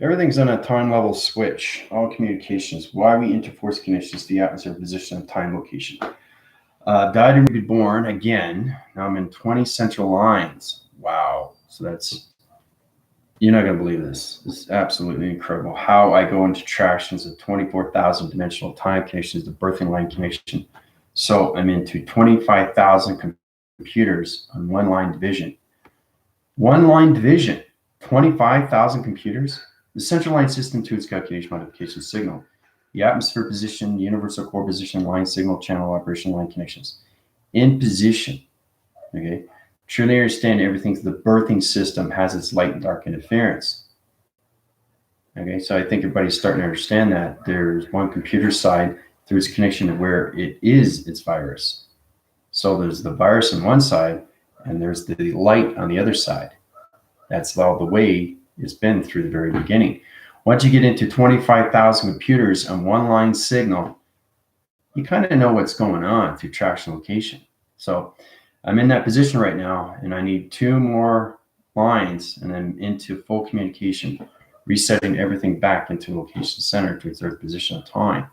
Everything's on a time level switch. All communications. Why we interforce connections to the atmosphere, position, and time location. Died and reborn again. Now I'm in 20 central lines. Wow. So that's, you're not going to believe this. This is absolutely incredible. How I go into tractions of 24,000 dimensional time connections, the birthing line connection. So I'm into 25,000 computers on one line division. One line division, 25,000 computers. The central line system to its calculation modification signal. The atmosphere position, universal core position, line signal, channel operation, line connections. In position, okay? Truly understand everything. The birthing system has its light and dark interference. Okay, so I think everybody's starting to understand that. There's one computer side through its connection to where it is its virus. So there's the virus on one side, and there's the light on the other side. That's all the way it's been through the very beginning. Once you get into 25,000 computers on one line signal, you kind of know what's going on through traction location. So I'm in that position right now, and I need 2 more lines, and then into full communication, resetting everything back into location center to its earth position of time.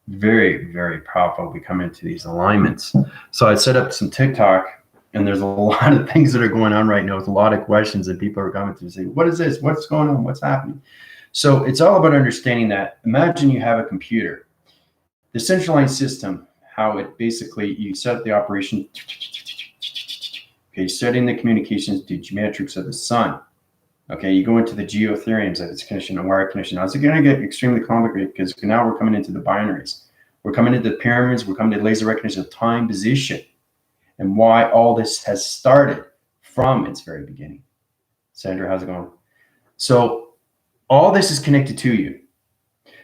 Very, very powerful. We come into these alignments. So I set up some TikTok, and there's a lot of things that are going on right now with a lot of questions that people are coming to say, what is this? What's going on? What's happening? So it's all about understanding that. Imagine you have a computer. The centralized system, how it basically, you set up the operation, okay, setting the communications to geometrics of the sun. Okay, you go into the geotheorems of its connection and wire connection. Now it's going to get extremely complicated because now we're coming into the binaries. We're coming into the pyramids. We're coming to laser recognition of time, position, and why all this has started from its very beginning. Sandra, how's it going? So all this is connected to you.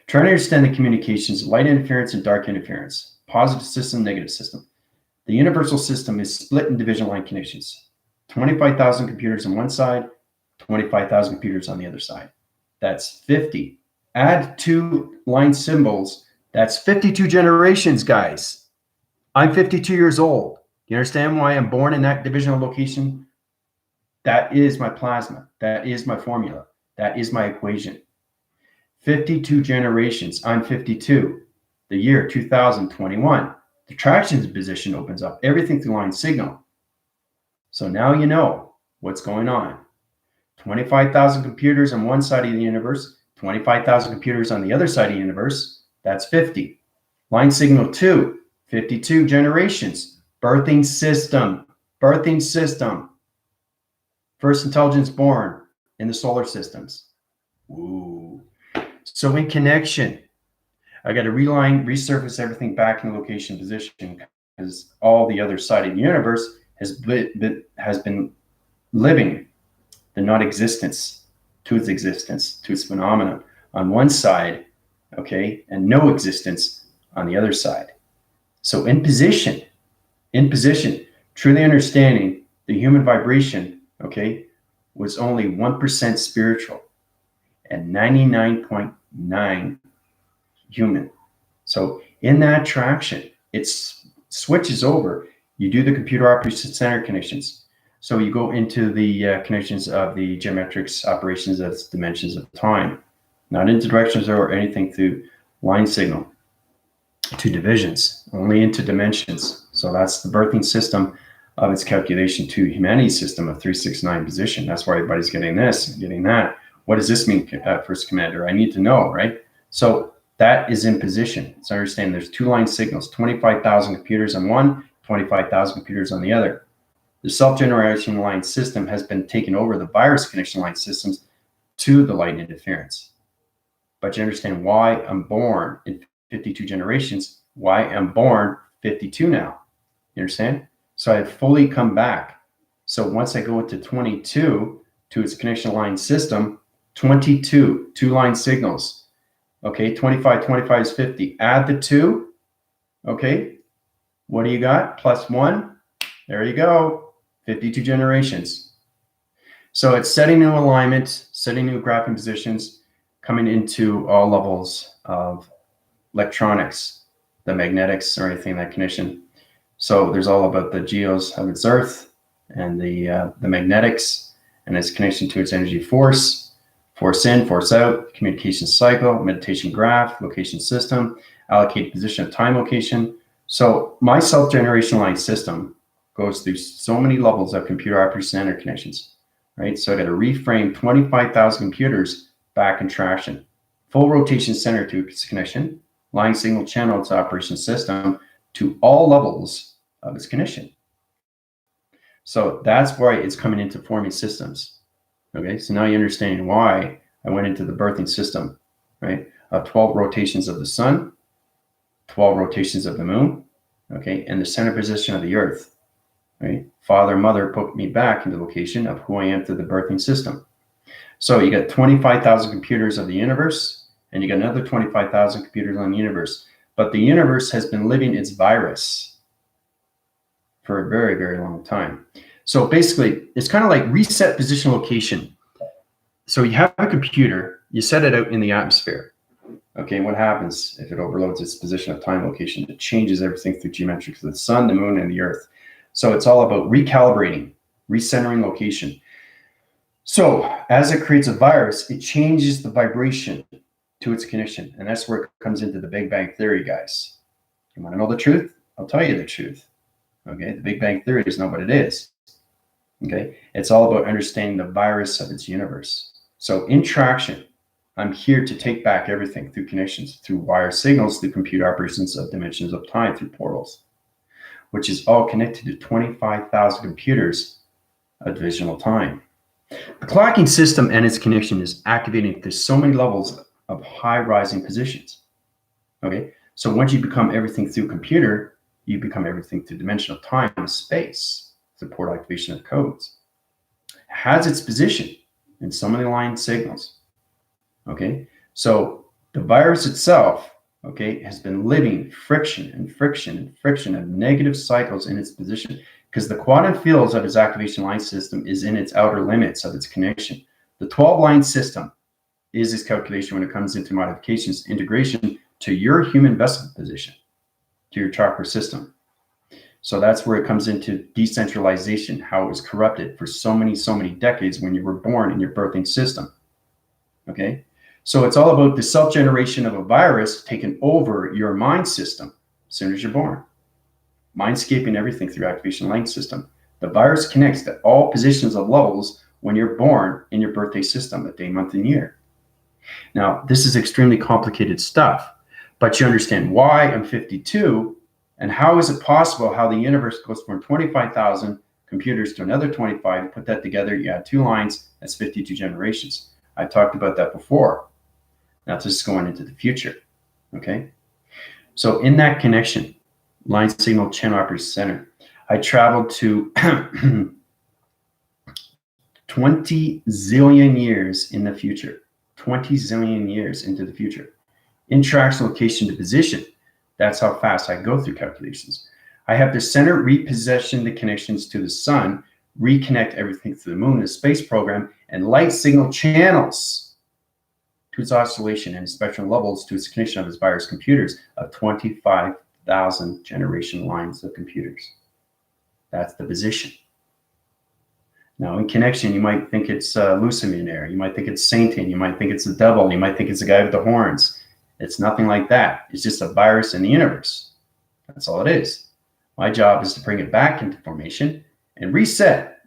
Trying to understand the communications, light interference and dark interference, positive system, negative system. The universal system is split in division line connections. 25,000 computers on one side, 25,000 computers on the other side. That's 50. Add 2 line symbols. That's 52 generations, guys. I'm 52 years old. You understand why I'm born in that divisional location? That is my plasma. That is my formula. That is my equation. 52 generations. I'm 52. The year 2021. The traction position opens up everything through line signal. So now you know what's going on. 25,000 computers on one side of the universe, 25,000 computers on the other side of the universe. That's 50. Line signal 2, 52 generations. Birthing system. Birthing system. First intelligence born in the solar systems. Ooh. So in connection, I got to resurface everything back in the location position because all the other side of the universe has been living the non-existence to its phenomenon on one side, okay, and no existence on the other side. So in position, truly understanding the human vibration, okay, was only 1% spiritual and 99.9 human. So in that traction, it switches over. You do the computer operation center connections. So you go into the connections of the geometrics operations of dimensions of time, not into directions or anything through line signal to divisions, only into dimensions. So that's the birthing system of its calculation to humanity's system of 369 position. That's why everybody's getting this, getting that. What does this mean, First Commander? I need to know, right? So that is in position. So understand there's 2 line signals, 25,000 computers on one, 25,000 computers on the other. The self-generation line system has been taken over the virus connection line systems to the light interference. But you understand why I'm born in 52 generations, why I'm born 52 now. You understand? So I have fully come back. So once I go into 22 to its connection line system, 22, 2 line signals. Okay, 25 is 50. Add the 2. Okay, what do you got? Plus 1. There you go. 52 generations. So it's setting new alignment, setting new graphing positions, coming into all levels of electronics, the magnetics or anything in that connection. So there's all about the geos of its earth and the magnetics and its connection to its energy force, force in, force out, communication cycle, meditation graph, location system, allocated position of time location. So my self-generation line system goes through so many levels of computer operation center connections, right? So I got to reframe 25,000 computers back in traction, full rotation center to its connection, line signal channel to operation system to all levels of its connection. So that's why it's coming into forming systems. Okay, so now you understand why I went into the birthing system, right? 12 rotations of the sun, 12 rotations of the moon, okay, and the center position of the earth, right? Father, mother put me back into the location of who I am through the birthing system. So you got 25,000 computers of the universe, and you got another 25,000 computers on the universe. But the universe has been living its virus for a very, very long time. So basically, it's kind of like reset position location. So you have a computer, you set it out in the atmosphere. Okay, what happens if it overloads its position of time location? It changes everything through geometrics of the sun, the moon, and the earth. So it's all about recalibrating, recentering location. So as it creates a virus, it changes the vibration to its connection. And that's where it comes into the Big Bang Theory, guys. You want to know the truth? I'll tell you the truth. Okay, the Big Bang Theory is not what it is. Okay, it's all about understanding the virus of its universe. So in traction, I'm here to take back everything through connections, through wire signals, through computer operations of dimensions of time, through portals, which is all connected to 25,000 computers of divisional time. The clocking system and its connection is activating to so many levels of high rising positions. Okay, so once you become everything through computer, you become everything through dimensional time and space, through port activation of codes. It has its position in so many line signals. Okay, so the virus itself, okay, has been living friction and friction and friction of negative cycles in its position, because the quantum fields of its activation line system is in its outer limits of its connection. The 12 line system is its calculation when it comes into modifications, integration to your human vessel position, to your chakra system. So that's where it comes into decentralization, how it was corrupted for so many decades when you were born in your birthing system. Okay, so it's all about the self-generation of a virus taking over your mind system as soon as you're born. Mindscaping everything through activation line system. The virus connects to all positions of levels when you're born in your birthday system, a day, month, and year. Now, this is extremely complicated stuff, but you understand why I'm 52 and how is it possible how the universe goes from 25,000 computers to another 25, put that together, you add two lines, that's 52 generations. I talked about that before. Now this is going into the future, okay? So in that connection, line signal channel operator center, I traveled to 20 zillion years in the future, 20 zillion years into the future. In traction location to position, that's how fast I go through calculations. I have the center reposition the connections to the sun, reconnect everything to the moon, the space program, and light signal channels to its oscillation and spectrum levels to its connection of its virus computers of 25,000 generation lines of computers. That's the position. Now in connection, you might think it's Lucifer, you might think it's Satan, you might think it's the devil, you might think it's the guy with the horns. It's nothing like that. It's just a virus in the universe. That's all it is. My job is to bring it back into formation and reset,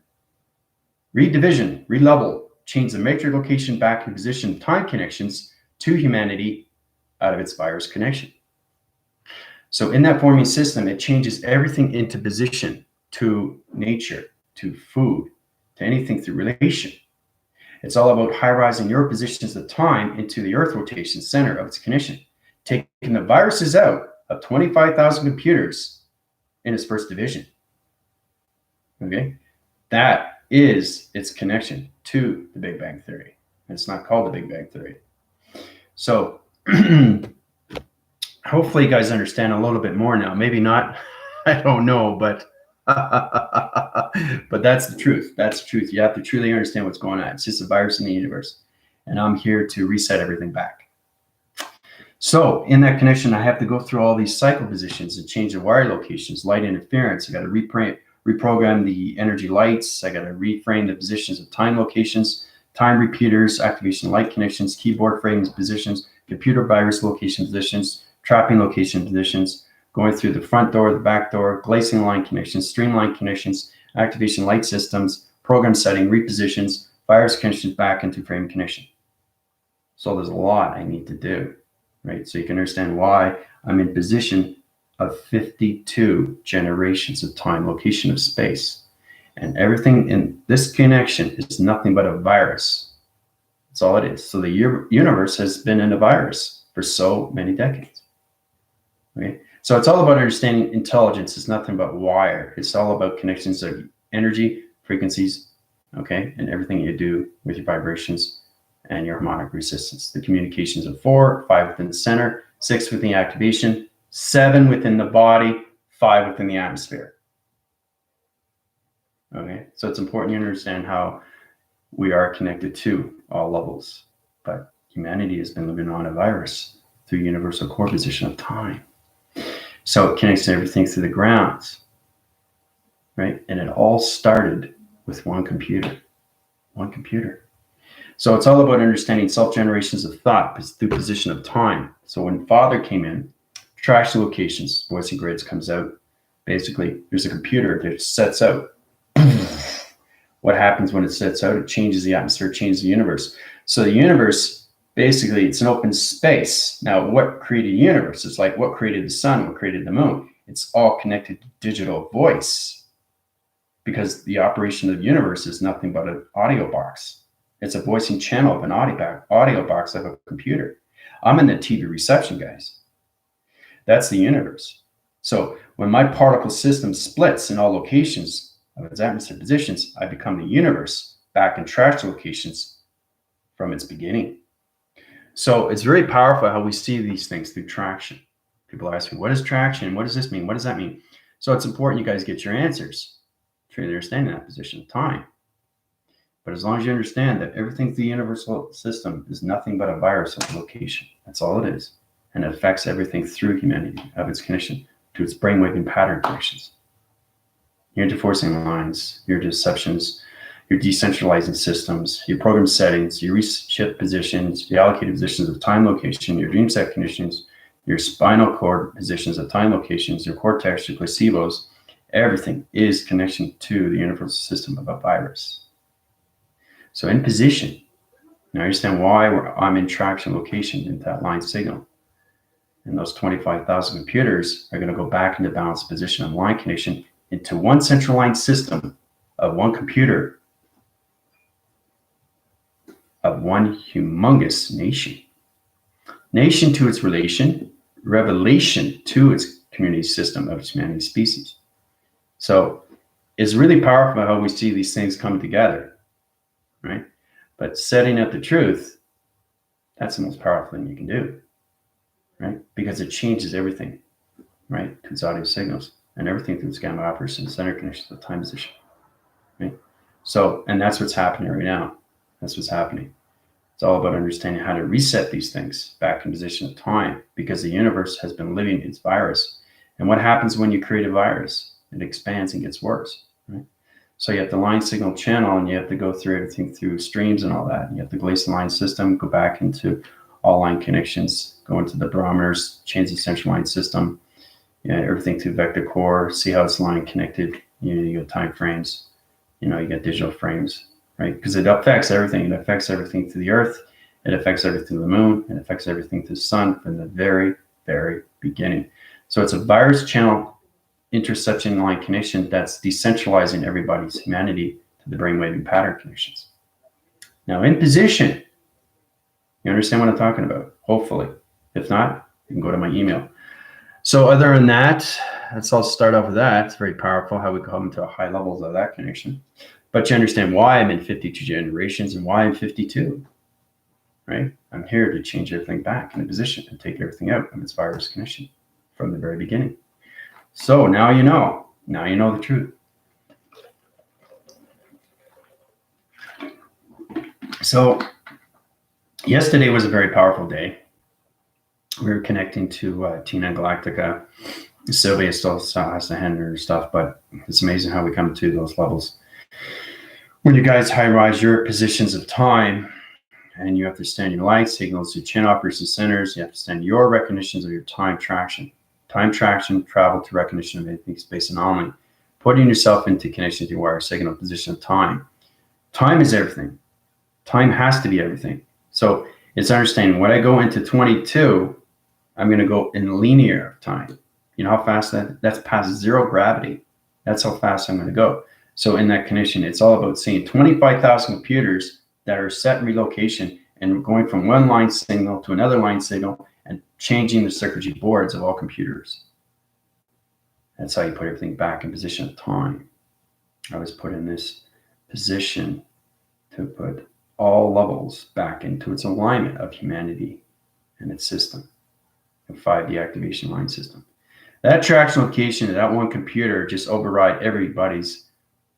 redivision, relevel, change the matrix location back in position time connections to humanity out of its virus connection. So in that forming system, it changes everything into position to nature, to food, to anything through relation. It's all about high-rising your positions of time into the Earth rotation center of its connection, taking the viruses out of 25,000 computers in its first division. Okay, that is its connection to the Big Bang Theory. It's not called the Big Bang Theory. So hopefully you guys understand a little bit more now. Maybe not, I don't know, but but that's the truth. That's the truth. You have to truly understand what's going on. It's just a virus in the universe. And I'm here to reset everything back. So in that connection, I have to go through all these cycle positions and change the wire locations, light interference. I got to reprogram the energy lights. I got to reframe the positions of time locations, time repeaters, activation light connections, keyboard frames positions, computer virus location positions, trapping location positions, going through the front door, the back door, glazing line connections, streamline connections, activation light systems, program setting, repositions, virus connections back into frame connection. So there's a lot I need to do, right? So you can understand why I'm in position of 52 generations of time, location of space. And everything in this connection is nothing but a virus. That's all it is. So the universe has been in a virus for so many decades. Okay? So it's all about understanding intelligence. It's nothing but wire. It's all about connections of energy, frequencies, okay, and everything you do with your vibrations and your harmonic resistance. The communications of 4, 5 within the center, 6 within the activation, 7 within the body, 5 within the atmosphere. Okay, so it's important you understand how we are connected to all levels, but humanity has been living on a virus through universal core position of time. So it connects to everything through the grounds, right? And it all started with one computer. So it's all about understanding self-generations of thought through position of time. So when Father came in, traction locations, voicing grids comes out. Basically, there's a computer that sets out. What happens when it sets out? It changes the atmosphere, changes the universe. So the universe, basically, it's an open space. Now, what created the universe? It's like what created the sun, what created the moon. It's all connected to digital voice, because the operation of the universe is nothing but an audio box. It's a voicing channel of an audio box of a computer. I'm in the TV reception, guys. That's the universe. So when my particle system splits in all locations of its atmosphere positions, I become the universe back in traction locations from its beginning. So it's very powerful how we see these things through traction. People ask me, what is traction? What does this mean? What does that mean? So it's important you guys get your answers to understand that position of time. But as long as you understand that everything through the universal system is nothing but a virus of location, that's all it is. And it affects everything through humanity of its connection to its brainwave pattern connections. Your interforcing lines, your deceptions, your decentralizing systems, your program settings, your reshift positions, your allocated positions of time location, your dream set conditions, your spinal cord positions of time locations, your cortex, your placebos, everything is connection to the universal system of a virus. So in position, now understand why I'm in traction location in that line signal. And those 25,000 computers are going to go back into balanced position of line connection into one central line system of one computer of one humongous nation. Nation to its relation, revelation to its community system of humanity species. So it's really powerful how we see these things come together, right? But setting up the truth, that's the most powerful thing you can do, right? Because it changes everything, right? To its audio signals and everything through its gamma operators and center connections of time position, right? So, and that's what's happening right now. That's what's happening. It's all about understanding how to reset these things back in position of time, because the universe has been living its virus. And what happens when you create a virus? It expands and gets worse, right? So you have the line signal channel, and you have to go through everything through streams and all that. And you have the glacial line system, go back into all line connections, go into the barometers, change the central line system, everything through vector core, see how it's line connected. You got time frames, you got digital frames, right? Because it affects everything. It affects everything to the earth. It affects everything to the moon. It affects everything to the sun from the very, very beginning. So it's a virus channel interception line connection that's decentralizing everybody's humanity to the brainwave pattern connections. Now in position, you understand what I'm talking about, hopefully. If not, you can go to my email. So other than that, let's all start off with that. It's very powerful how we come to high levels of that connection. But you understand why I'm in 52 generations and why I'm 52, right? I'm here to change everything back into position and take everything out of its virus connection from the very beginning. So now you know the truth. So yesterday was a very powerful day. We were connecting to Tina Galactica Sylvia still has to handle her stuff, but it's amazing how we come to those levels. When you guys high rise your positions of time, and you have to stand your light signals, your chin uppers and centers, you have to stand your recognitions of your time traction. Time traction, travel to recognition of anything space anomaly. Putting yourself into connection to your wire signal position of time. Time is everything. Time has to be everything. So it's understanding when I go into 22, I'm going to go in linear time. You know how fast that's past zero gravity. That's how fast I'm going to go. So in that connection, it's all about seeing 25,000 computers that are set in relocation and going from one line signal to another line signal and changing the circuitry boards of all computers. That's how you put everything back in position of time. I was put in this position to put all levels back into its alignment of humanity and its system, the 5D activation line system. That traction location of that one computer just override everybody's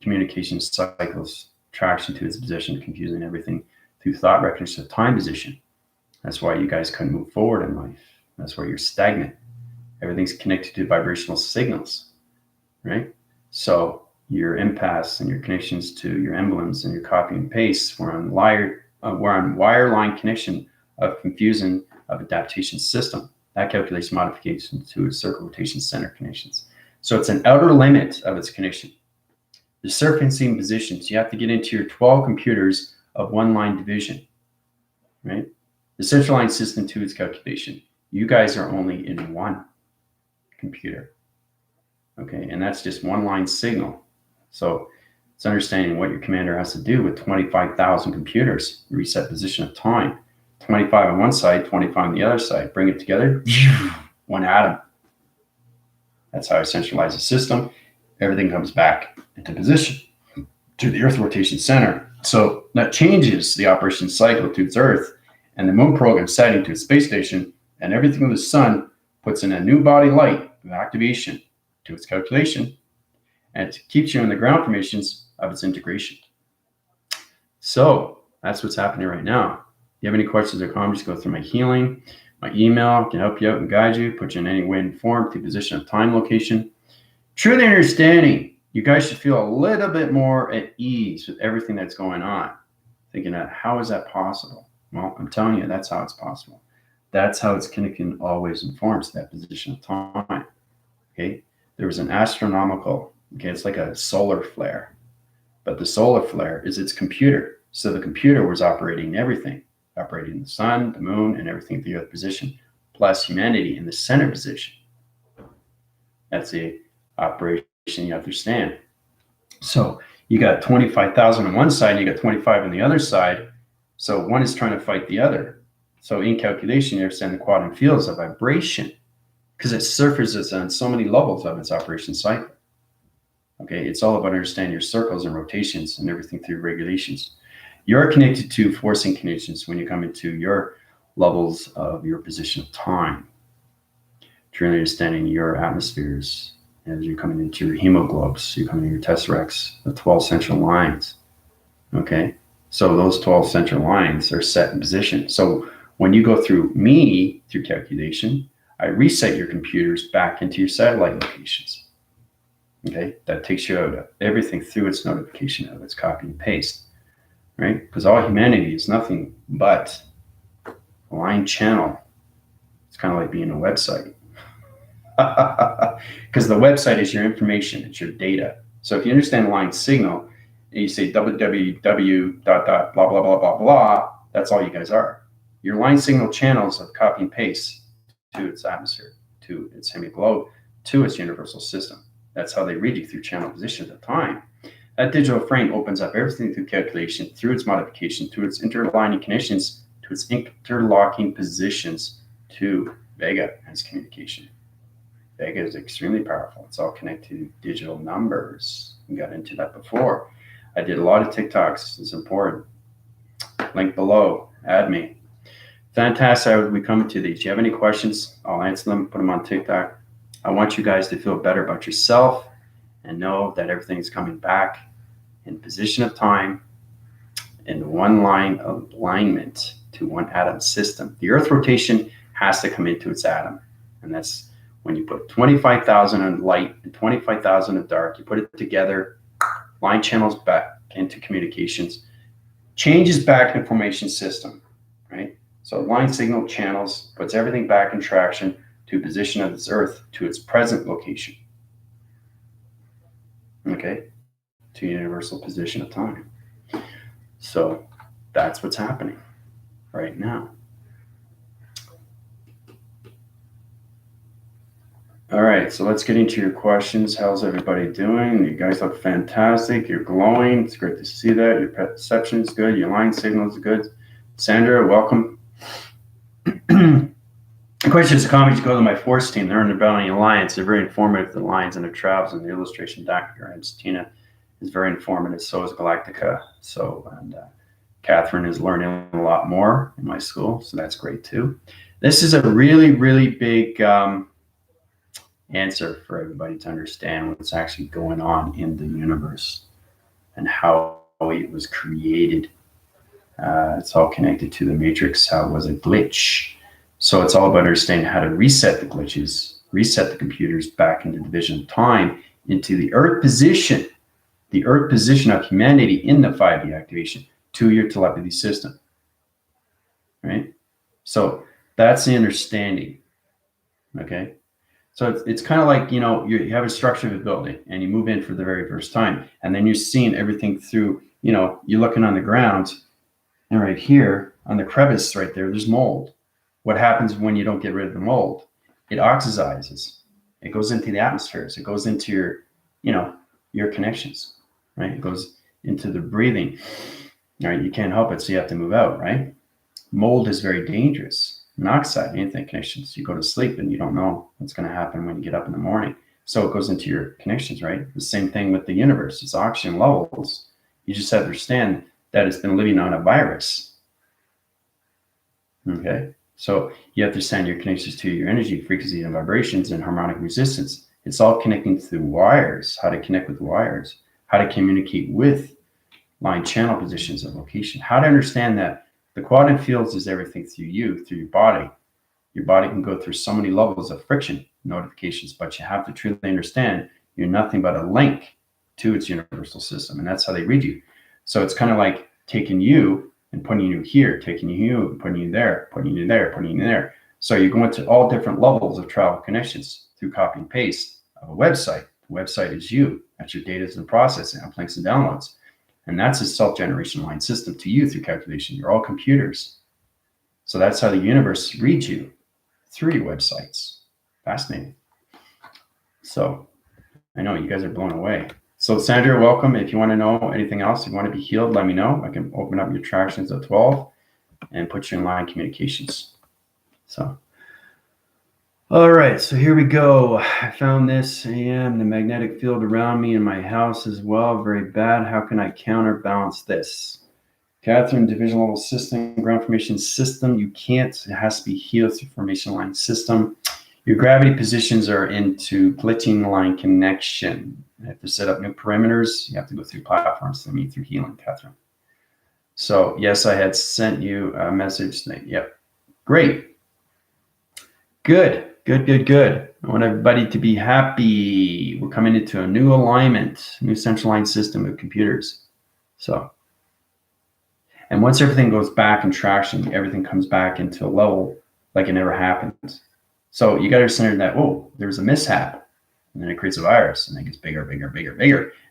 communication cycles, traction to its position, confusing everything through thought recognition of time position. That's why you guys couldn't move forward in life. That's why you're stagnant. Everything's connected to vibrational signals, right? So your impasse and your connections to your emblems and your copy and paste we're on wireline connection of confusion of adaptation system. That calculates modification to its circle rotation center connections. So it's an outer limit of its connection. The surfacing positions, you have to get into your 12 computers of one line division, right? The central line system to its calculation. You guys are only in one computer, okay? And that's just one line signal. So it's understanding what your commander has to do with 25,000 computers, reset position of time, 25 on one side, 25 on the other side, bring it together, one atom. That's how I centralize the system. Everything comes back into position to the Earth rotation center. So that changes the operation cycle to its Earth and the moon program setting to its space station, and everything with the sun puts in a new body light of activation to its calculation, and it keeps you in the ground formations of its integration. So that's what's happening right now. If you have any questions or comments, go through my healing. My email can help you out and guide you, put you in any way and form to position of time location. Truly understanding, you guys should feel a little bit more at ease with everything that's going on. Thinking that, how is that possible? Well, I'm telling you, that's how it's possible. That's how it's connecting always informs that position of time. Okay, there was an astronomical, okay, it's like a solar flare, but the solar flare is its computer. So the computer was operating everything, operating the sun, the moon, and everything at the Earth position, plus humanity in the center position. That's the operation you understand. So you got 25,000 on one side, and you got 25 on the other side. So one is trying to fight the other. So in calculation, you understand the quantum field is a vibration because it surfaces on so many levels of its operation cycle. Okay, it's all about understanding your circles and rotations and everything through regulations. You're connected to forcing conditions when you come into your levels of your position of time. Truly understanding your atmospheres as you're coming into your hemoglobes, you're coming into your tesseracts, the 12 central lines. Okay, so those 12 central lines are set in position. So when you go through me, through calculation, I reset your computers back into your satellite locations. Okay, that takes you out of everything through its notification of its copy and paste, right? Because all humanity is nothing but a line channel. It's kind of like being a website. Because the website is your information, it's your data. So if you understand line signal, and you say www. Blah, blah, blah, blah, blah, that's all you guys are. Your line signal channels of copy and paste to its atmosphere, to its hemiglobe, to its universal system. That's how they read you through channel positions at time. That digital frame opens up everything through calculation, through its modification, through its interlining connections, to its interlocking positions, to Vega as communication. Vega is extremely powerful. It's all connected to digital numbers. We got into that before. I did a lot of TikToks. It's important. Link below. Add me. Fantastic. I would be coming to these. If you have any questions, I'll answer them, put them on TikTok. I want you guys to feel better about yourself and know that everything's coming back in position of time in one line of alignment to one atom system. The Earth rotation has to come into its atom. And that's when you put 25,000 of light and 25,000 of dark, you put it together, line channels back into communications, changes back information system, right? So line signal channels, puts everything back in traction to position of this Earth to its present location, okay, to universal position of time. So that's what's happening right now. All right, so let's get into your questions. How's everybody doing? You guys look fantastic. You're glowing. It's great to see that. Your perception is good. Your line signal is good. Sandra, welcome. Questions, comments, go to my force team. They're in the Rebellion Alliance. They're very informative, the lines and the travels and the illustration diagrams. Tina is very informative. So is Galactica. And Catherine is learning a lot more in my school. So that's great too. This is a really, really big answer for everybody to understand what's actually going on in the universe and how it was created. It's all connected to the matrix, how it was a glitch. So it's all about understanding how to reset the glitches, reset the computers back into division of time, into the Earth position of humanity in the 5D activation to your telepathy system, right? So that's the understanding, okay? So it's kind of like, you have a structure of a building and you move in for the very first time, and then you're seeing everything through, you're looking on the ground, and right here on the crevice right there's mold. What happens when you don't get rid of the mold? It oxidizes. It goes into the atmospheres. It goes into your connections, right? It goes into the breathing. All right, you can't help it, so you have to move out, right? Mold is very dangerous. Monoxide, anything connections. You go to sleep and you don't know what's going to happen when you get up in the morning. So it goes into your connections, right? The same thing with the universe. It's oxygen levels. You just have to understand that it's been living on a virus. Okay? So you have to understand your connections to your energy, frequency, and vibrations and harmonic resistance. It's all connecting through wires, how to connect with wires, how to communicate with line channel positions of location, how to understand that the quantum fields is everything through you, through your body. Your body can go through so many levels of friction notifications, but you have to truly understand you're nothing but a link to its universal system. And that's how they read you. So it's kind of like taking you and putting you here, taking you and putting you there, putting you there, putting you there. So you're going to all different levels of travel connections through copy and paste of a website. The website is you. That's your data and processing, uplinks and downloads. And that's a self-generation line system to you through calculation. You're all computers. So that's how the universe reads you through your websites. Fascinating. So I know you guys are blown away. So Sandra, welcome. If you want to know anything else, if you want to be healed, let me know. I can open up your attractions at 12 and put you in line communications. So, all right, so here we go. I found this AM, the magnetic field around me in my house as well, very bad. How can I counterbalance this? Catherine, division level system, ground formation system. You can't, it has to be healed through formation line system. Your gravity positions are into glitching line connection. You have to set up new perimeters. You have to go through platforms to meet through healing, Catherine. So yes, I had sent you a message. Yep, great. Good. I want everybody to be happy. We're coming into a new alignment, new central line system of computers. So, and once everything goes back in traction, everything comes back into a level like it never happened. So you got to understand that, oh, there's a mishap, and then it creates a virus, and it gets bigger,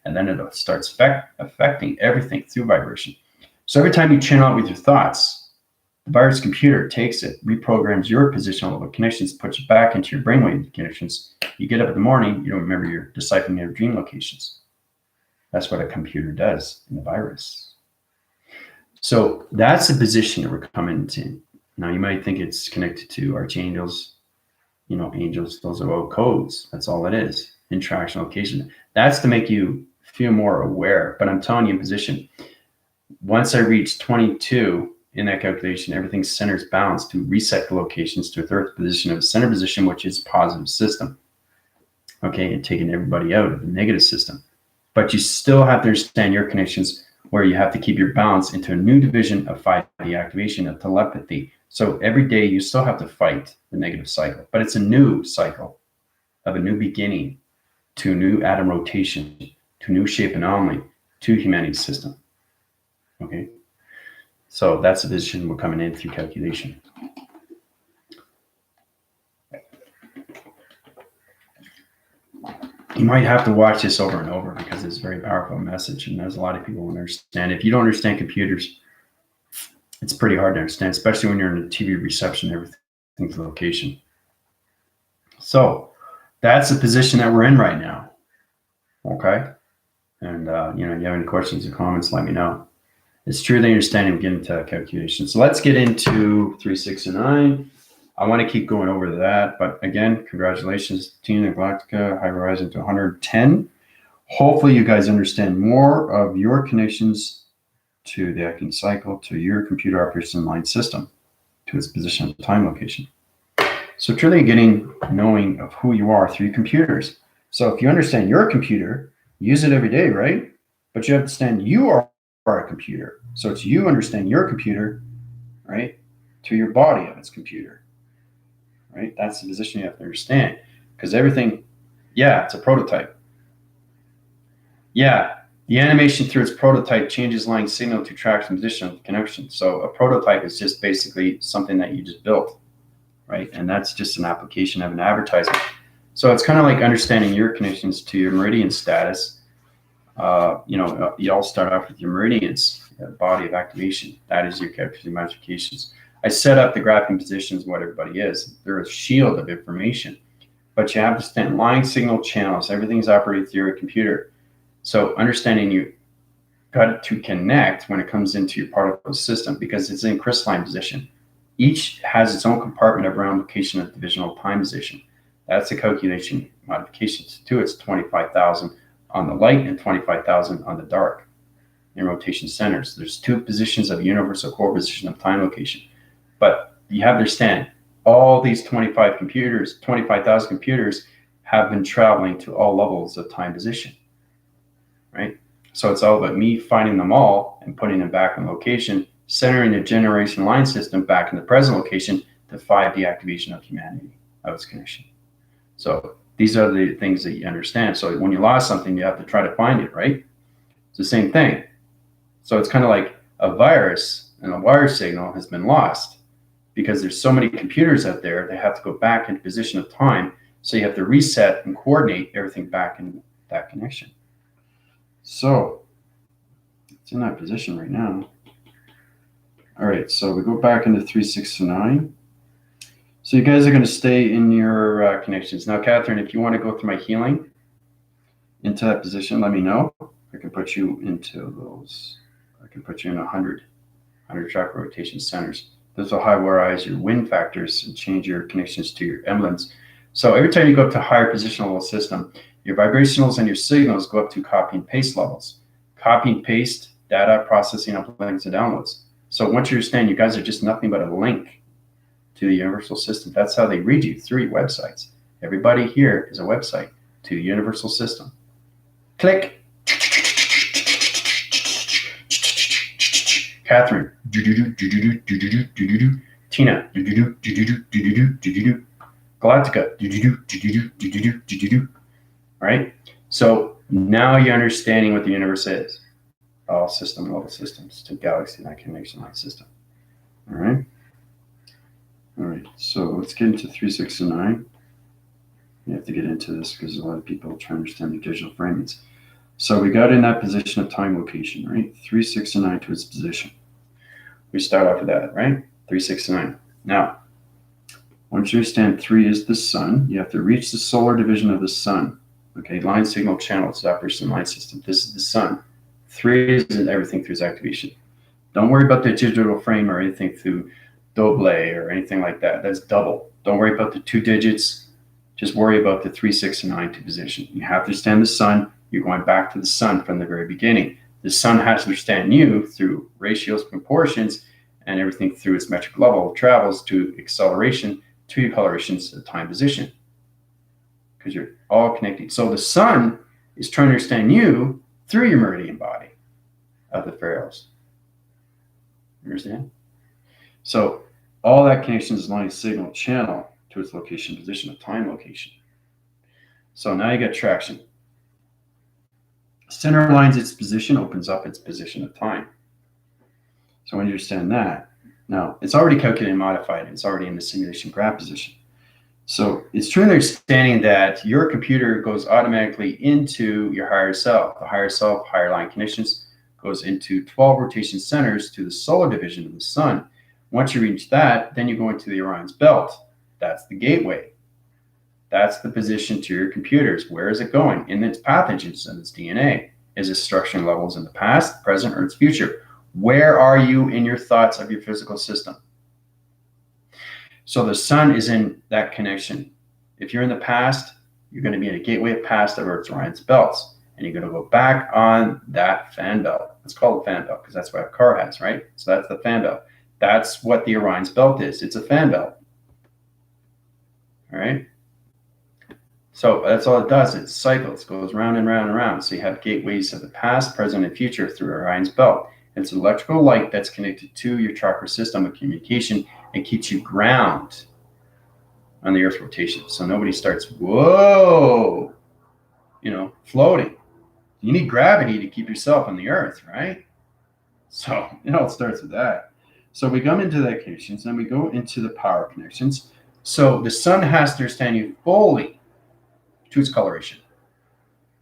and then it starts affecting everything through vibration. So every time you channel it with your thoughts, the virus computer takes it, reprograms your positional level connections, puts it back into your brainwave connections. You get up in the morning, you don't remember your deciphering your dream locations. That's what a computer does in the virus. So that's the position that we're coming to. Now you might think it's connected to archangels, angels, those are all codes. That's all it is. Interaction location. That's to make you feel more aware. But I'm telling you in position, once I reach 22 in that calculation, everything centers balance to reset the locations to a third position of a center position, which is positive system. Okay, and taking everybody out of the negative system. But you still have to understand your connections where you have to keep your balance into a new division of 5D activation of telepathy. So every day you still have to fight the negative cycle, but it's a new cycle. of a new beginning, to new atom rotation, to new shape anomaly, to humanity's system. Okay, so that's the position we're coming in through calculation. You might have to watch this over and over because it's a very powerful message, and there's a lot of people who understand. If you don't understand computers, it's pretty hard to understand, especially when you're in a TV reception, everything's location. So that's the position that we're in right now. Okay, and you have any questions or comments, let me know. It's true that you're understanding. We get into calculation. So let's get into 3, 6, and 9. I want to keep going over that, but again, congratulations, Tina Galactica, High Horizon to 110. Hopefully you guys understand more of your connections to the acting cycle, to your computer operation line system, to its position of time location. So truly getting knowing of who you are through computers. So if you understand your computer, use it every day, right? But you understand you are a computer. So it's you understand your computer, right, to your body of its computer. Right? That's the position you have to understand. Because everything, it's a prototype. Yeah, the animation through its prototype changes line signal to traction position of the connection. So a prototype is just basically something that you just built, right? And that's just an application of an advertisement. So it's kind of like understanding your connections to your meridian status. You all start off with your meridians, body of activation. That is your character modifications. I set up the graphing positions, what everybody is. They're a shield of information, but you have to understand line signal channels. Everything's operated through a computer. So understanding you got to connect when it comes into your particle system because it's in crystalline position. Each has its own compartment of round location of divisional time position. That's the calculation modifications to its 25,000 on the light and 25,000 on the dark in rotation centers. There's 2 positions of universal core position of time location. But you have to understand, all these 25,000 computers have been traveling to all levels of time position, right? So it's all about me finding them all and putting them back in location, centering the generation line system back in the present location to find the activation of humanity, of its connection. So these are the things that you understand. So when you lost something, you have to try to find it, right? It's the same thing. So it's kind of like a virus and a wire signal has been lost. Because there's so many computers out there, they have to go back into position of time. So you have to reset and coordinate everything back in that connection. So it's in that position right now. All right, so we go back into 3, 6, and 9. So you guys are going to stay in your connections. Now, Catherine, if you want to go through my healing into that position, let me know. I can put you into those. I can put you in 100 chakra rotation centers. This will high-warize your wind factors and change your connections to your emblems. So every time you go up to higher positional level system, your vibrationals and your signals go up to copy and paste levels. Copy and paste, data processing, uploads and downloads. So once you understand, you guys are just nothing but a link to the universal system. That's how they read you through your websites. Everybody here is a website to the universal system. Click. Catherine, Tina, Galactica, right? So now you're understanding what the universe is. All system level systems to galaxy and that connection line system. All right. All right. So let's get into 3, 6, and 9. You have to get into this because a lot of people try to understand the digital framings. So we got in that position of time location, right? 3, 6, and 9 to its position. We start off with that, right? 3, 6, and 9. Now, once you understand 3 is the sun, you have to reach the solar division of the sun. Okay, line signal channels, operation line system. This is the sun. 3 is everything through its activation. Don't worry about the digital frame or anything through doble or anything like that. That's double. Don't worry about the 2 digits. Just worry about the 3, 6, and 9 to position. You have to understand the sun. You're going back to the sun from the very beginning. The sun has to understand you through ratios, proportions, and everything through its metric level travels to acceleration, to accelerations to time position. Because you're all connected. So the sun is trying to understand you through your meridian body of the pharaohs. You understand? So all that connection is line signal channel to its location, position, of time location. So now you got traction. Center aligns its position, opens up its position of time. So when you understand that, now it's already calculated and modified. It's already in the simulation graph position. So it's true understanding that your computer goes automatically into your higher self. The higher self, higher line conditions, goes into 12 rotation centers to the solar division of the sun. Once you reach that, then you go into the Orion's belt. That's the gateway. That's the position to your computers. Where is it going? In its pathogens and its DNA. Is it structuring levels in the past, present, or its future? Where are you in your thoughts of your physical system? So the sun is in that connection. If you're in the past, you're going to be in a gateway of past of Earth's Orion's belts. And you're going to go back on that fan belt. It's called a fan belt because that's what a car has, right? So that's the fan belt. That's what the Orion's belt is. It's a fan belt. All right? So that's all it does. It cycles, goes round and round and round. So you have gateways of the past, present, and future through Orion's belt. It's electrical light that's connected to your chakra system of communication and keeps you ground on the Earth's rotation. So nobody starts, whoa, floating. You need gravity to keep yourself on the Earth, right? So it all starts with that. So we come into the connections, then we go into the power connections. So the sun has to understand you fully to its coloration.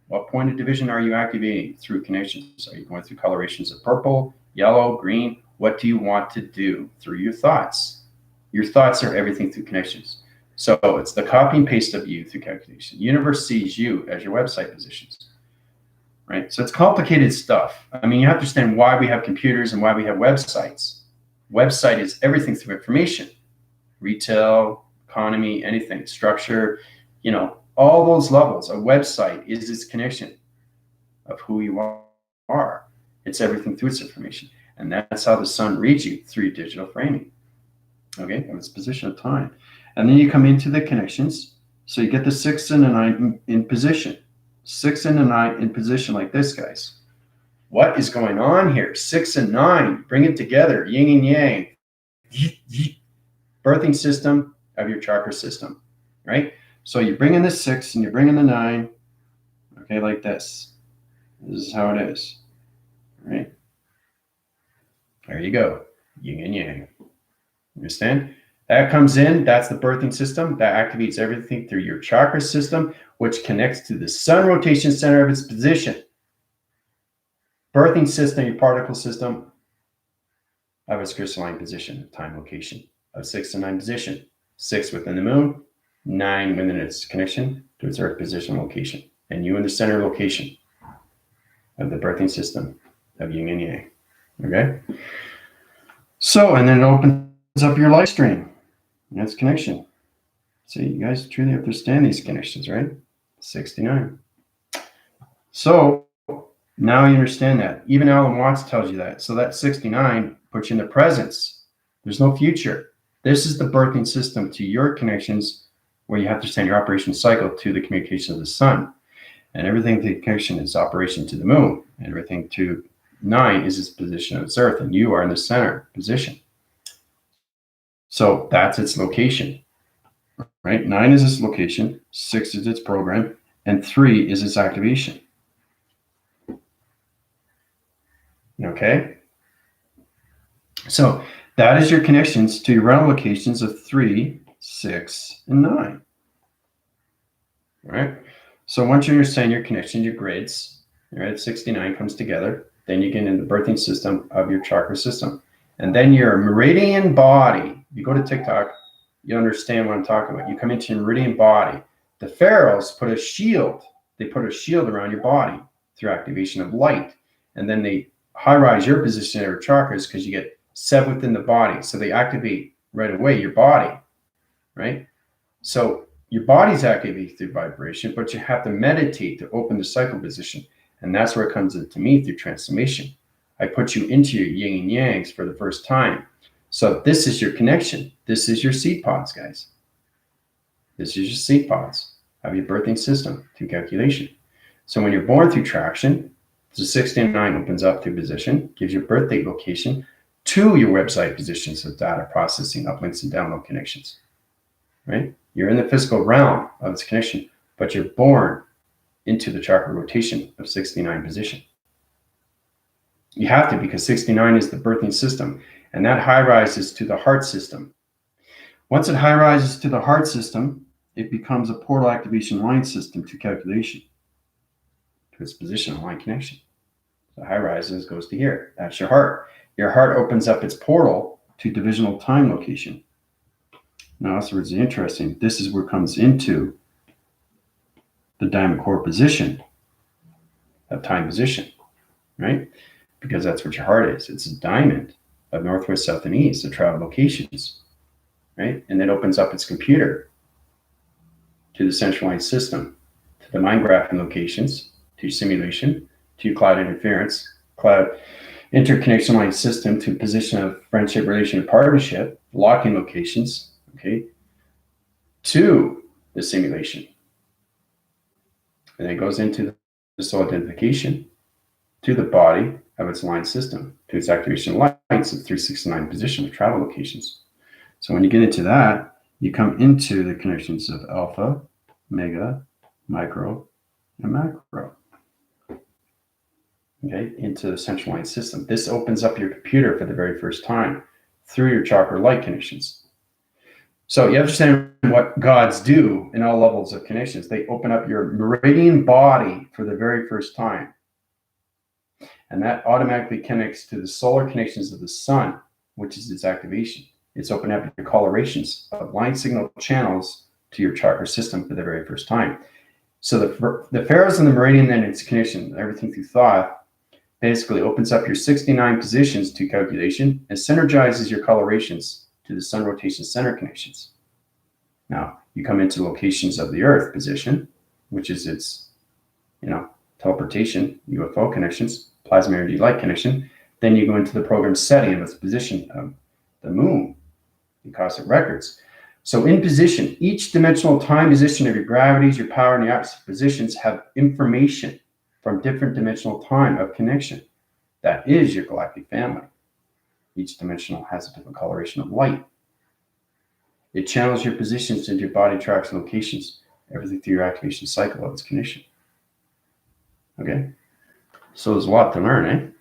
What point of division are you activating through connections? Are you going through colorations of purple, yellow, green? What do you want to do through your thoughts? Your thoughts are everything through connections. So it's the copy and paste of you through calculation. The universe sees you as your website positions, right? So it's complicated stuff. I mean, you have to understand why we have computers and why we have websites. Website is everything through information. Retail, economy, anything, structure, all those levels. A website is its connection of who you are. It's everything through its information. And that's how the sun reads you through digital framing. Okay, of its position of time. And then you come into the connections. So you get the 6 and the 9 in position. 6 and the 9 in position like this, guys. What is going on here? 6 and 9, bring it together, yin and yang. Birthing system of your chakra system, right? So you bring in the 6 and you bring in the 9, okay, like this. This is how it is, right? There you go, yin and yang. Understand? That comes in, that's the birthing system. That activates everything through your chakra system, which connects to the sun rotation center of its position. Birthing system, your particle system of its crystalline position, time location of 6 and 9 position. 6 within the moon, 9 within its connection to its Earth position location. And you in the center location of the birthing system of yin and yang. Okay? So, and then it opens up your life stream. And that's connection. See, you guys truly understand these connections, right? 69. So, now you understand that. Even Alan Watts tells you that. So that 69 puts you in the presence. There's no future. This is the birthing system to your connections where you have to understand your operation cycle to the communication of the sun. And everything to the connection is operation to the moon. And everything to 9 is its position of its Earth. And you are in the center position. So that's its location, right? 9 is its location, 6 is its program, and 3 is its activation. Okay? So that is your connections to your rental locations of 3, 6, and 9. All right? So once you understand your connection, your grids, all right, 69 comes together, then you get into the birthing system of your chakra system. And then your meridian body, you go to TikTok, you understand what I'm talking about. You come into your meridian body. The pharaohs put a shield. They put a shield around your body through activation of light. And then they high-rise your position of your chakras because you get set within the body. So they activate right away your body, right? So your body's activated through vibration, but you have to meditate to open the cycle position. And that's where it comes into me through transformation. I put you into your yin and yangs for the first time. So this is your connection. This is your seed pods, guys. This is your seed pods of your birthing system through calculation. So when you're born through traction, the 69 opens up through position, gives you birth date location to your website positions of data processing, uplinks, and download connections, right? You're in the physical realm of its connection but you're born into the chakra rotation of 69 position. You have to, because 69 is the birthing system, and that high rises to the heart system. Once it high rises to the heart system, it becomes a portal activation line system to calculation, to its position line connection. So high rises goes to here. That's your heart. Your heart opens up its portal to divisional time location. Now, that's what's interesting. This is where it comes into the diamond core position, of time position, right? Because that's what your heart is. It's a diamond of northwest, south, and east, the travel locations, right? And it opens up its computer to the central line system, to the mind graphing locations, to your simulation, to your cloud interference, cloud interconnection line system, to position of friendship, relation, and partnership, locking locations, okay, to the simulation. And it goes into the soul identification, to the body of its line system, to its activation lights of 369 position of travel locations. So when you get into that, you come into the connections of alpha, mega, micro, and macro. Okay, into the central line system. This opens up your computer for the very first time through your chakra light connections. So you understand what gods do in all levels of connections. They open up your meridian body for the very first time. And that automatically connects to the solar connections of the sun, which is its activation. It's opening up your colorations of line signal channels to your chakra system for the very first time. So the pharaohs and the meridian and its connection, everything through thought, basically opens up your 69 positions to calculation and synergizes your colorations to the sun rotation center connections. Now, you come into locations of the earth position, which is its, teleportation, UFO connections, plasma energy light connection. Then you go into the program setting of its position of the moon, the cosmic records. So in position, each dimensional time position of your gravities, your power, and your opposite positions have information from different dimensional time of connection. That is your galactic family. Each dimensional has a different coloration of light. It channels your positions into your body tracks and locations, everything through your activation cycle of its connection. Okay? So there's a lot to learn,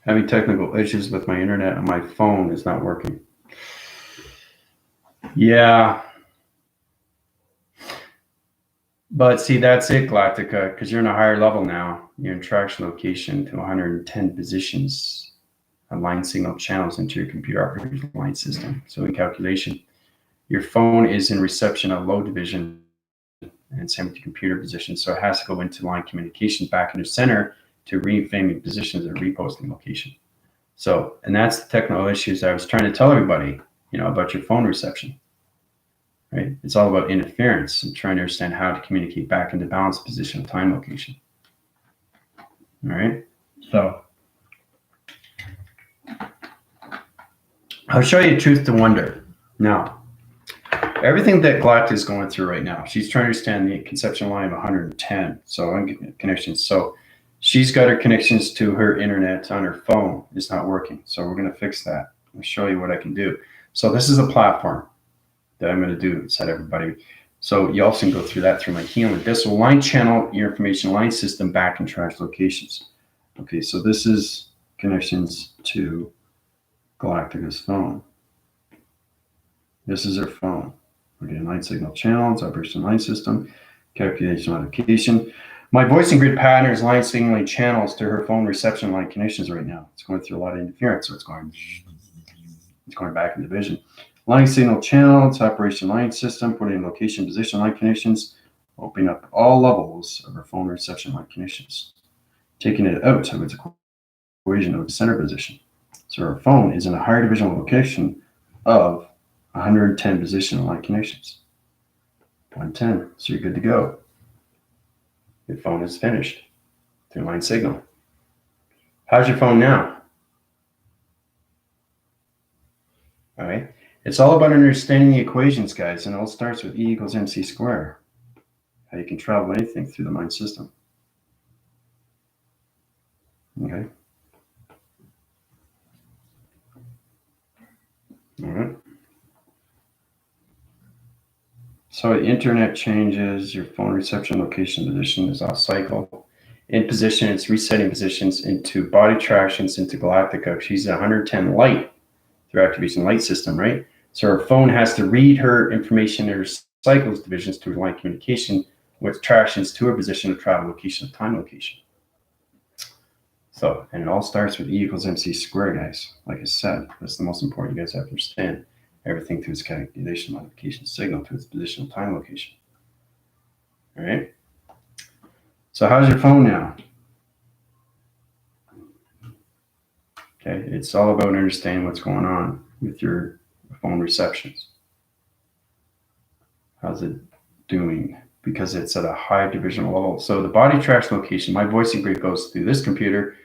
Having technical issues with my internet and my phone is not working. Yeah. But see, that's it, Galactica, because you're in a higher level now. You're in traction location to 110 positions of line signal channels into your computer operating line system. So in calculation, your phone is in reception of low division and same with your computer position. So it has to go into line communication back into center to reframing positions and reposting location. So, and that's the technical issues I was trying to tell everybody, about your phone reception. Right? It's all about interference and trying to understand how to communicate back into balance position, time, location. All right. So I'll show you truth to wonder. Now, everything that Galactica is going through right now, she's trying to understand the conception line of 110. So connections. So she's got her connections to her internet on her phone. It's not working. So we're going to fix that. I'll show you what I can do. So this is a platform that I'm going to do inside everybody. So you also can go through that through my healing. This will line channel your information line system back in trash locations. Okay, so this is connections to Galactica's phone. This is her phone. Okay, line signal channels, operation line system, calculation modification. My voicing grid pattern is line signaling channels to her phone reception line connections right now. It's going through a lot of interference, so it's going back into vision. Line signal channel, it's operation line system, putting in location, position line connections, opening up all levels of our phone reception line connections, taking it out of its equation of its center position. So our phone is in a higher divisional location of 110 position line connections. 110, so you're good to go. Your phone is finished through line signal. How's your phone now? All right. It's all about understanding the equations, guys, and it all starts with E equals mc squared. How you can travel anything through the mind system. Okay. So the internet changes your phone reception location position is off cycle. In position, it's resetting positions into body tractions into Galactica. She's 110 light through activation light system, right? So her phone has to read her information in her cycles divisions to light communication with tractions to her position of travel location of time location. So, and it all starts with E equals MC squared, guys. Like I said, that's the most important. You guys have to understand everything through its calculation modification signal to its positional time location. All right. So how's your phone now? Okay, it's all about understanding what's going on with your phone receptions. How's it doing? Because it's at a high divisional level. So the body traction location, my voicing grid goes through this computer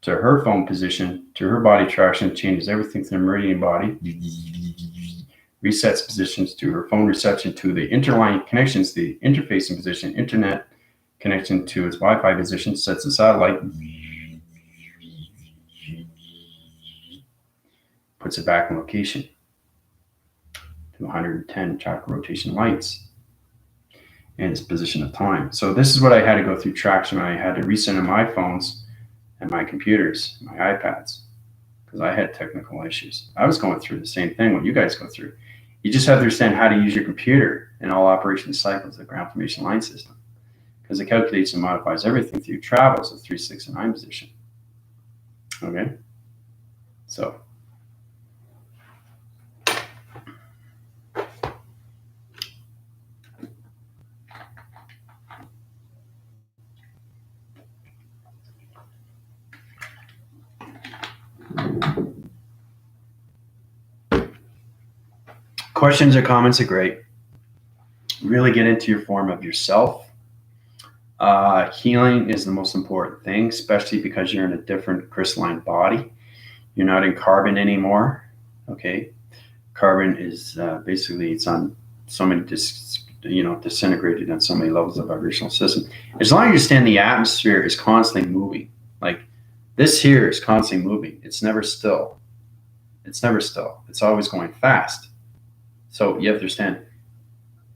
to her phone position, to her body traction, changes everything to the meridian body, resets positions to her phone reception to the interline connections, the interfacing position, internet connection to its Wi-Fi position, sets the satellite, puts it back in location to 110 chakra rotation lights and its position of time. So this is what I had to go through traction. I had to recenter my phones and my computers, my iPads, because I had technical issues. I was going through the same thing what you guys go through. You just have to understand how to use your computer in all operation cycles, the ground formation line system, because it calculates and modifies everything through travels of 3, 6, and 9 position. Okay? So questions or comments are great. Really get into your form of yourself. Healing is the most important thing, especially because you're in a different crystalline body. You're not in carbon anymore. Okay, carbon is basically it's on so many disintegrated on so many levels of vibrational system. As long as you understand the atmosphere is constantly moving, like this here is constantly moving. It's never still. It's never still. It's always going fast. So you have to understand,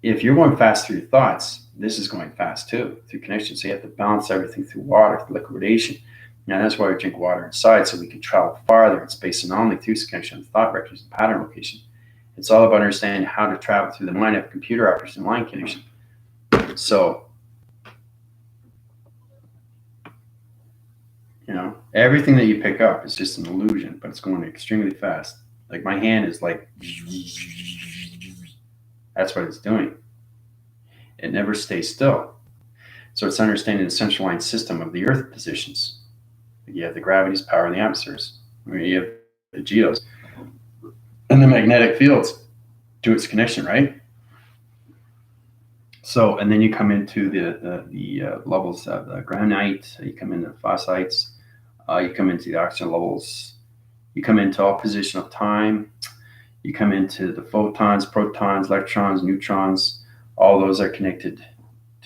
if you're going fast through your thoughts, this is going fast too, through connection. So you have to balance everything through water, through liquidation. Now that's why we drink water inside, so we can travel farther in space and only through connection of thought vectors and pattern location. It's all about understanding how to travel through the mind of computer operation and line connection. So, everything that you pick up is just an illusion, but it's going extremely fast. Like my hand is like, that's what it's doing. It never stays still. So it's understanding the central line system of the Earth positions. You have the gravity's power in the atmospheres. You have the geos and the magnetic fields to its connection, right? So, and then you come into the levels of the granite. You come into the fossites. You come into the oxygen levels. You come into all position of time. You come into the photons, protons, electrons, neutrons. All those are connected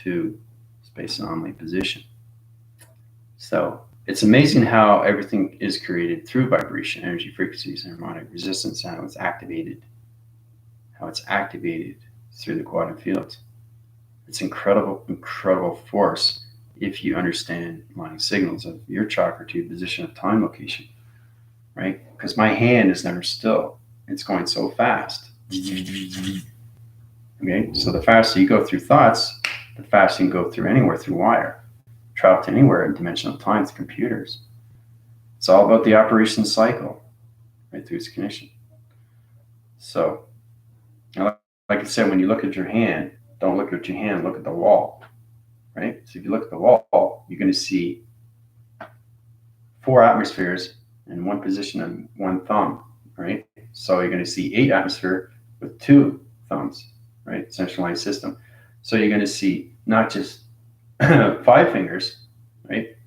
to space anomaly position. So it's amazing how everything is created through vibration, energy, frequencies, and harmonic resistance, and how it's activated through the quantum fields. It's incredible, incredible force if you understand line signals of your chakra to position of time location, right? Because my hand is never still. It's going so fast. Okay, so the faster you go through thoughts, the faster you can go through anywhere through wire, travel to anywhere in dimensional time with computers. It's all about the operation cycle, right, through its connection. So, like I said, when you look at your hand, don't look at your hand, look at the wall, right? So if you look at the wall, you're going to see 4 atmospheres in one position and 1 thumb, right? So you're going to see 8 atmosphere with 2 thumbs, right? Central line system. So you're going to see not just 5 fingers, right?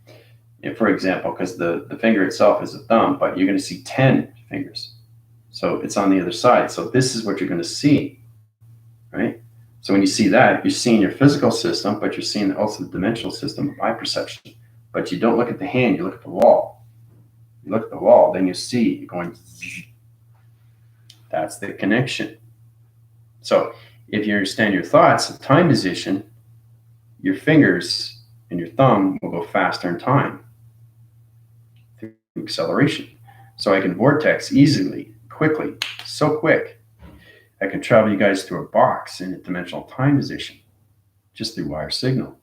If, for example, because the finger itself is a thumb, but you're going to see 10 fingers. So it's on the other side. So this is what you're going to see, right? So when you see that, you're seeing your physical system, but you're seeing also the dimensional system of eye perception. But you don't look at the hand, you look at the wall. You look at the wall, then you see you're going, that's the connection. So if you understand your thoughts, the time position, your fingers and your thumb will go faster in time through acceleration. So I can vortex easily, quickly, so quick. I can travel you guys through a box in a dimensional time position just through wire signal,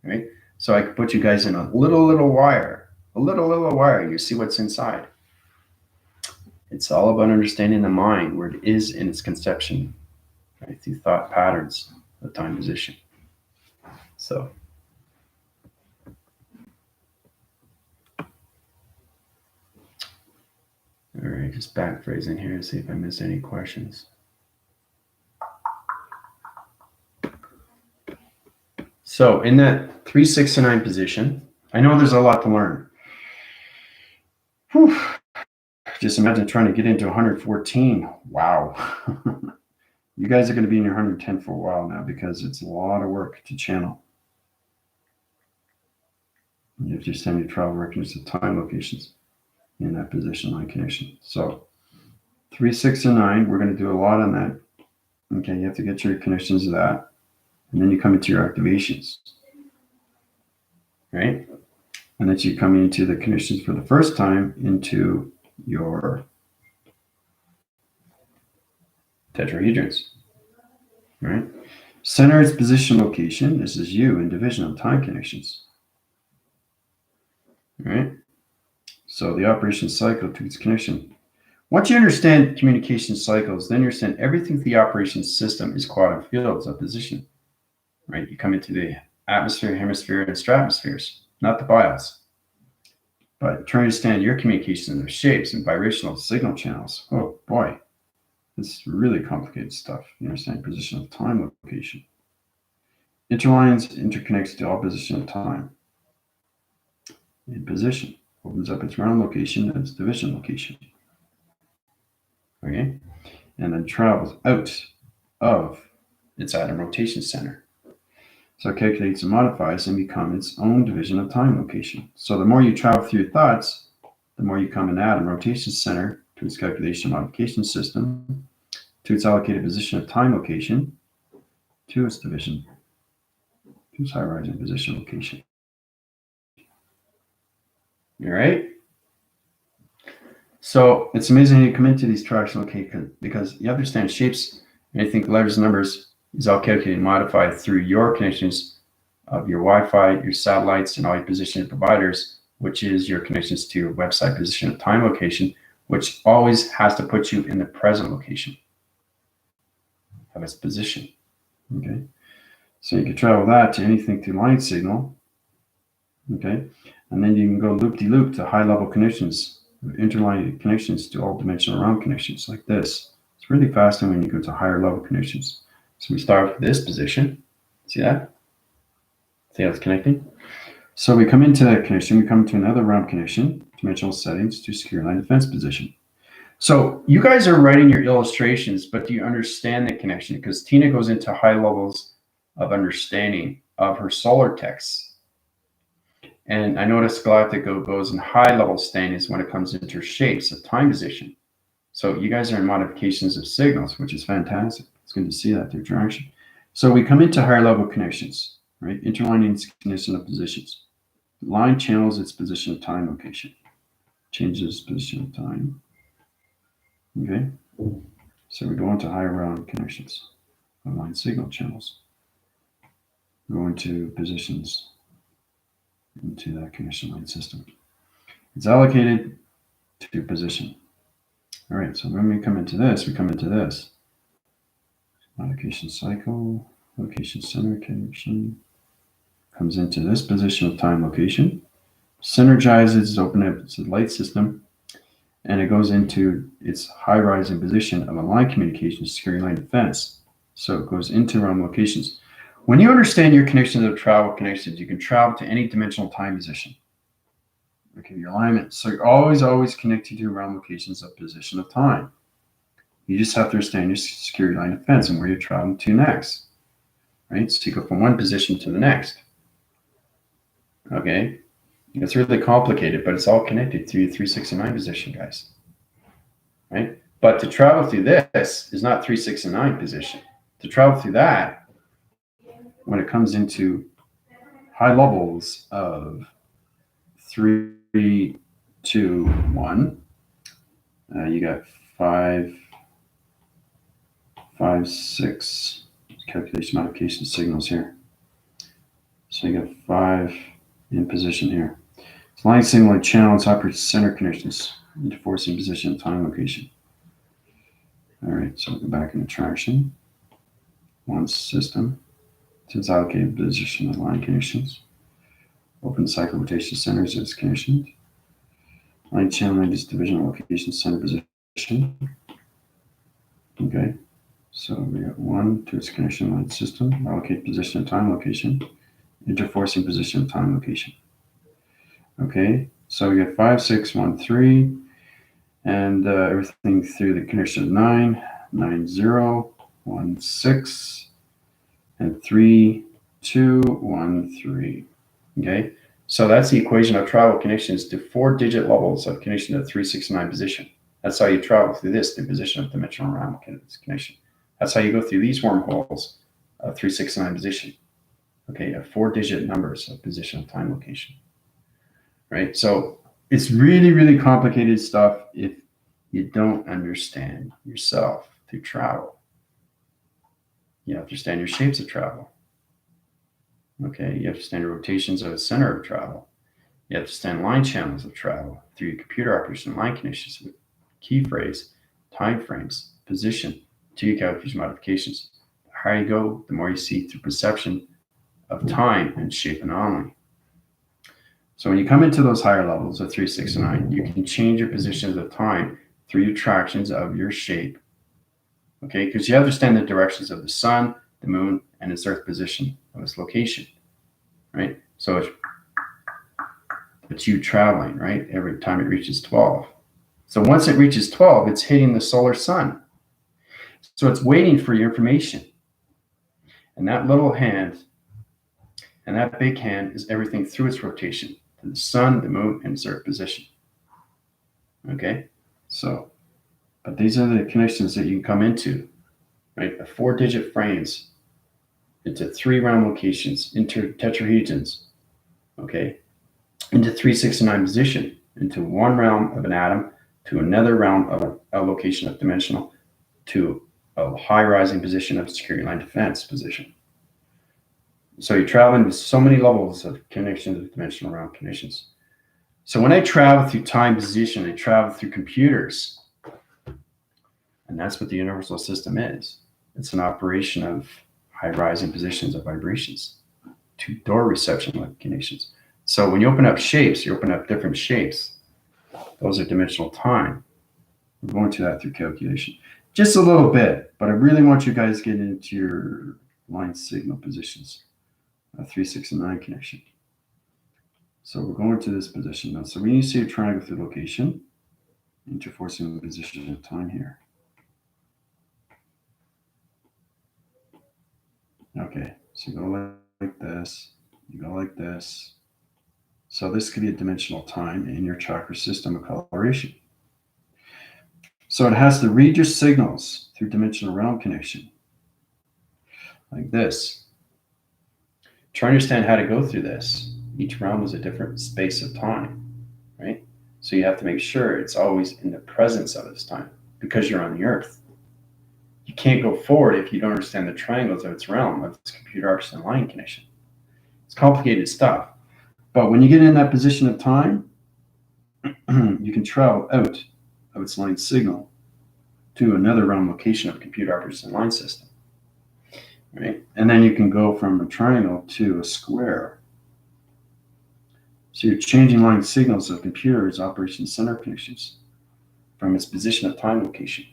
right? So I can put you guys in a little wire, a little wire. You see what's inside. It's all about understanding the mind, where it is in its conception, right? Through thought patterns of time position. So. All right, just back phrasing here to see if I miss any questions. So in that 3, 6, and 9 position, I know there's a lot to learn. Whew. Just imagine trying to get into 114. Wow. You guys are going to be in your 110 for a while now because it's a lot of work to channel. You have to send your travel records to time locations in that position line connection. So 3, 6, and 9, we're going to do a lot on that. Okay, you have to get your connections to that. And then you come into your activations, right? And then you come into the connections for the first time into your tetrahedrons, right? Center is position location. This is you in divisional time connections, right? So the operation cycle to its connection. Once you understand communication cycles, then you understand everything through the operation system is quantum fields of position, right? You come into the atmosphere, hemisphere, and stratospheres, not the bios. But trying to understand your communications of shapes and vibrational signal channels. Oh boy, it's really complicated stuff. You understand position of time location. Interlines interconnects to all position of time. In position opens up its round location and its division location. Okay, and then travels out of its atom rotation center. So it calculates and modifies and becomes its own division of time location. So the more you travel through your thoughts, the more you come in atom rotation center to its calculation modification system, to its allocated position of time location, to its division, to its high rising position location. All right? So it's amazing how you come into these tracks, okay, because you understand shapes, anything letters, numbers is all calculated and modified through your connections of your Wi-Fi, your satellites, and all your position providers, which is your connections to your website position of time location, which always has to put you in the present location of its position. Okay, so you can travel that to anything through line signal. Okay, and then you can go loop-de-loop to high-level connections, interline connections to all dimensional round connections like this. It's really fast when you go to higher level connections. So we start with this position. See that? See how it's connecting? So we come into that connection, we come to another round connection, dimensional settings to secure line defense position. So you guys are writing your illustrations, but do you understand the connection? Because Tina goes into high levels of understanding of her solar texts. And I noticed Galactico goes in high level standings when it comes into her shapes of time position. So you guys are in modifications of signals, which is fantastic. It's good to see that interaction. So we come into higher level connections, right? Interlining its connection of positions. The line channels its position of time location. Changes position of time. Okay. So we go into higher round connections of line signal channels. We go into positions into that connection line system. It's allocated to position. All right, so when we come into this, Allocation cycle, location center connection, comes into this position of time location, synergizes, open up its light system, and it goes into its high rising position of a line communication securing line defense. So it goes into realm locations. When you understand your connections of travel connections, you can travel to any dimensional time position. Okay, your alignment. So you're always connected to realm locations of position of time. You just have to understand your security line of defense and where you're traveling to next, right? So you go from one position to the next. Okay, it's really complicated, but it's all connected through your 3, 6, and 9 position, guys, right? But to travel through this is not 3, 6, and 9 position. To travel through that, when it comes into high levels of 3, 2, 1, you got 5, 6 calculation modification signals here. So you got 5 in position here. It's line signal and channel and operates center conditions, interforcing position, time, location. All right, so we'll go back into traction. One system. Since allocated position of line conditions. Open cycle rotation centers as conditioned. Line channel is division location center position. Okay, so we got 1 to its connection line system. Allocate position, time, location. Interforcing position, time, location. Okay, so we got 5, 6, 1, 3, and everything through the connection of 9, 9, 0, 1, 6, and 3, 2, 1, 3. Okay, so that's the equation of travel connections to 4-digit levels of connection to 3, 6, 9 position. That's how you travel through this, the position of dimensional realm connection. That's how you go through these wormholes of 3, 6, 9 position. Okay, 4-digit numbers of position, time, location. Right, so it's really, really complicated stuff if you don't understand yourself through travel. You understand your shapes of travel. Okay, you understand the rotations of the center of travel. You understand line channels of travel through your computer operation line conditions with key phrase, time frames, position, to calculation modifications. The higher you go, the more you see through perception of time and shape anomaly. So when you come into those higher levels of 3, 6, and 9, you can change your positions of time through your tractions of your shape. Okay, because you understand the directions of the sun, the moon, and its earth position of its location, right? So it's you traveling, right? Every time it reaches 12. So once it reaches 12, it's hitting the solar sun. So it's waiting for your information. And that little hand and that big hand is everything through its rotation to the sun, the moon, and its earth position. Okay, so, but these are the connections that you can come into, right? The 4-digit frames into 3 round locations, into tetrahedrons, okay, into 3, 6, and 9 position, into one realm of an atom, to another realm of a location of dimensional, to a high rising position of security line defense position. So you're traveling with so many levels of connections of dimensional realm conditions. So when I travel through time position, I travel through computers. And that's what the universal system is. It's an operation of high rising positions of vibrations to door reception conditions. So when you open up shapes, you open up different shapes. Those are dimensional time. We're going to that through calculation. Just a little bit, but I really want you guys to get into your line signal positions. 3, 6, and 9 connection. So we're going to this position now. So when you see a triangle through location, interforcing the position of time here. Okay, so you go like this, you go like this. So this could be a dimensional time in your chakra system of coloration. So it has to read your signals through dimensional realm connection, like this. To understand how to go through this, each realm is a different space of time, right? So you have to make sure it's always in the presence of this time because you're on the earth. You can't go forward if you don't understand the triangles of its realm, of its computer arcs and line connection. It's complicated stuff. But when you get in that position of time, you can travel out of its line signal to another realm location of computer arcs and line system. Right? And then you can go from a triangle to a square. So you're changing line signals of computers operation center connections from its position of time location.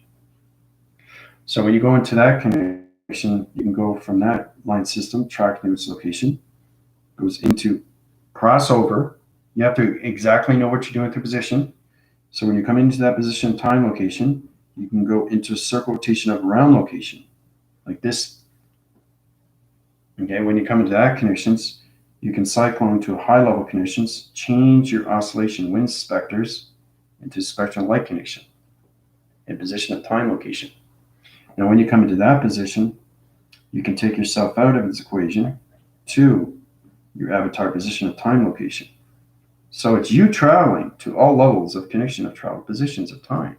So when you go into that connection, you can go from that line system, tracking its location, goes into crossover. You have to exactly know what you're doing with the position. So when you come into that position time location, you can go into a circle rotation of round location, like this. Okay, when you come into that connections, you can cycle into high level conditions, change your oscillation wind specters into spectral light connection, a position of time location. Now, when you come into that position, you can take yourself out of its equation to your avatar position of time location. So it's you traveling to all levels of connection of travel positions of time.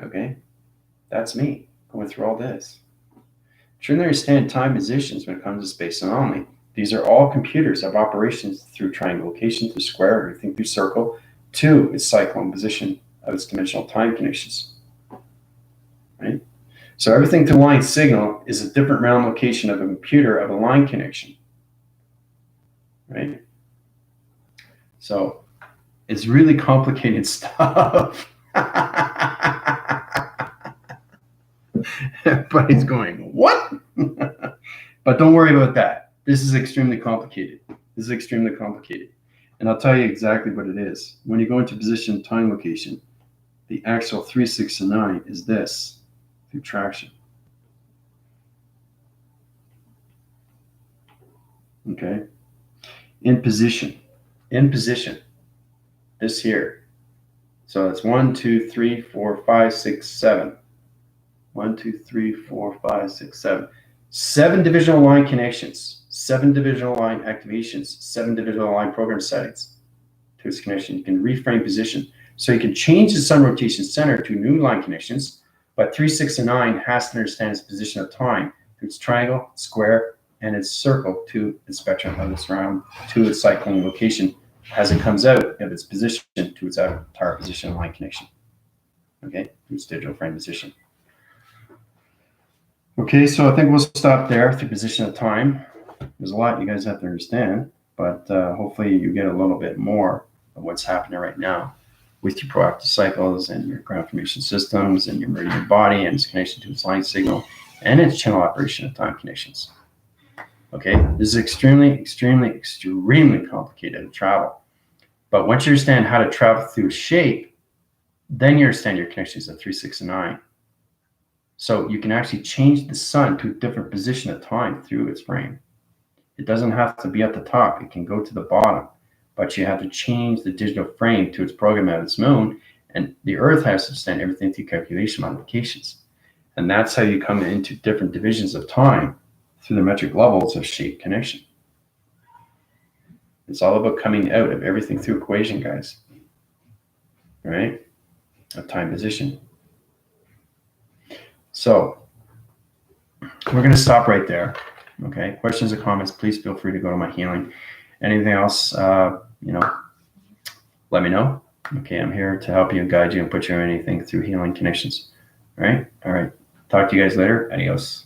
Okay? That's me going through all this. Trying to understand time positions when it comes to space anomaly. These are all computers of operations through triangle location, through square, everything through circle, to its cyclone position of its dimensional time connections. Right? So everything through line signal is a different round location of a computer of a line connection. Right? So it's really complicated stuff. Everybody's going, what? But don't worry about that. This is extremely complicated. This is extremely complicated. And I'll tell you exactly what it is. When you go into position time location, the actual 3, 6, and 9 is this through traction. Okay? In position, this here. So it's 1, 2, 3, 4, 5, 6, 7. 1, 2, 3, 4, 5, 6, 7. 7 divisional line connections, 7 divisional line activations, 7 divisional line program settings to its connection. You can reframe position. So you can change the sun rotation center to new line connections, but 3, 6, and 9 has to understand its position of time through its triangle, square, and its circle to its spectrum of its round to its cycling location as it comes out of its position to its avatar position line connection. Okay, to its digital frame position. Okay, so I think we'll stop there through position of time. There's a lot you guys have to understand, but hopefully you get a little bit more of what's happening right now with your proactive cycles and your ground formation systems and your meridian body and its connection to its line signal and its channel operation of time connections. Okay, this is extremely complicated to travel. But once you understand how to travel through shape, then you understand your connections at 3, 6, and 9. So you can actually change the sun to a different position of time through its frame. It doesn't have to be at the top. It can go to the bottom. But you have to change the digital frame to its program at its moon. And the Earth has to understand everything through calculation modifications. And that's how you come into different divisions of time through the metric levels of shape connection. It's all about coming out of everything through equation, guys. All right? Of time position. So we're going to stop right there. Okay. Questions or comments, please feel free to go to my healing. Anything else, let me know. Okay. I'm here to help you and guide you and put you in anything through healing connections. All right. All right. Talk to you guys later. Adios.